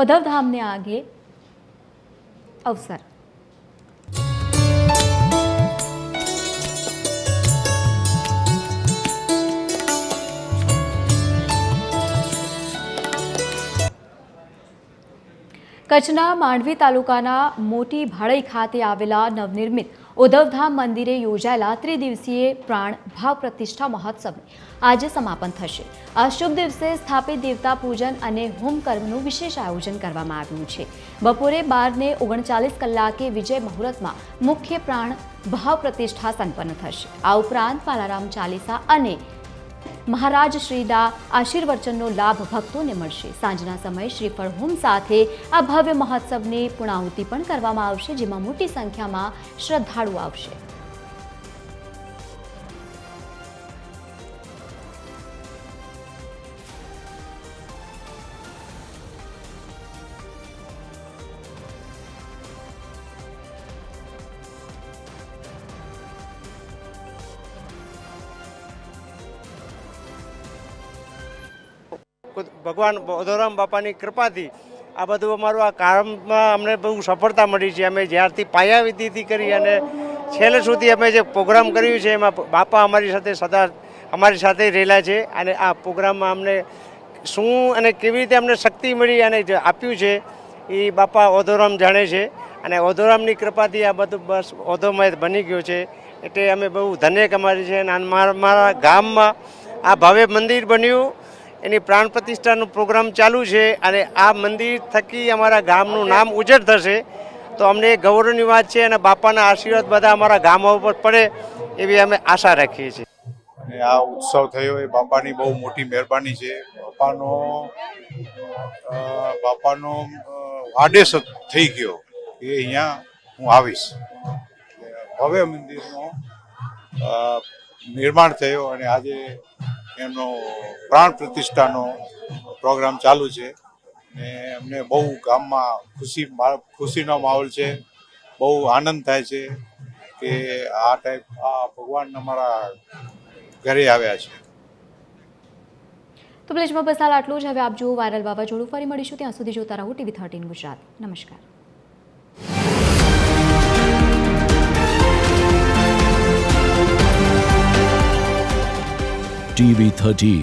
ઉદ્ધવધામને આગે અવસર। કચ્છના માંડવી તાલુકાના મોટી ભાળઈ ખાતે આવેલા નવનિર્મિત ઉદ્ધવધામ મંદિરે યોજાયેલા ત્રિદિવસીય પ્રાણ ભાવ પ્રતિષ્ઠા મહોત્સવને આજે સમાપન થશે। આ શુભ દિવસે સ્થાપિત દેવતા પૂજન અને હોમ કર્મનું વિશેષ આયોજન કરવામાં આવ્યું છે। બપોરે 12:39 કલાકે વિજય મુહૂર્તમાં મુખ્ય પ્રાણ ભાવ પ્રતિષ્ઠા સંપન્ન થશે। આ ઉપરાંત પાલારામ ચાલીસા અને મહારાજ શ્રીના આશીર્વચનનો લાભ ભક્તોને મળશે। સાંજના સમયે શ્રીફળ હોમ સાથે આ ભવ્ય મહોત્સવની પૂર્ણાહુતિ પણ કરવામાં આવશે, જેમાં મોટી સંખ્યામાં શ્રદ્ધાળુઓ આવશે। ભગવાન ઓધોરામ બાપાની કૃપાથી આ બધું અમારું આ કામમાં અમને બહુ સફળતા મળી છે। અમે જ્યારથી પાયાવિધિથી કરી અને છેલ્લે સુધી અમે જે પ્રોગ્રામ કર્યું છે એમાં બાપા અમારી સાથે સદા અમારી સાથે રહેલા છે અને આ પ્રોગ્રામમાં અમને શું અને કેવી રીતે અમને શક્તિ મળી અને જે આપ્યું છે એ બાપા ઓધોરામ જાણે છે અને ઓધોરામની કૃપાથી આ બધું બસ ઓધોમય બની ગયું છે। એટલે અમે બહુ ધન્ય કમારી છે અને મારા ગામમાં આ ભવ્ય મંદિર બન્યું, એની પ્રાણ પ્રતિષ્ઠાનો પ્રોગ્રામ ચાલુ છે અને આ મંદિર થકી અમારા ગામનું નામ ઉજ્જળ થશે, તો અમને ગૌરવની વાત છે અને બાપાના આશીર્વાદ બધા અમારા ગામો ઉપર પડે એવી અમે આશા રાખીએ છીએ। અને આ ઉત્સવ થયો એ બાપાની બહુ મોટી મહેરબાની છે। બાપાનો આદેશ થઈ ગયો એ અહીંયા હું આવીશ। ભવ્ય મંદિરનો નિર્માણ થયો અને આજે એમનો પ્રાણ પ્રતિષ્ઠાનો પ્રોગ્રામ ચાલુ છે ને અમને બહુ ગામમાં ખુશીનો માહોલ છે। બહુ આનંદ થાય છે કે આ ભગવાન અમારા ઘરે આવ્યા છે। તો પ્લેજમાં બસ હાલ આટલું જ। હવે આપ જુઓ વાયરલ વાવાઝોડું। ફરી મળીશું, ત્યાં સુધી જોતા રહો TV 13 ગુજરાત। નમસ્કાર। TV 13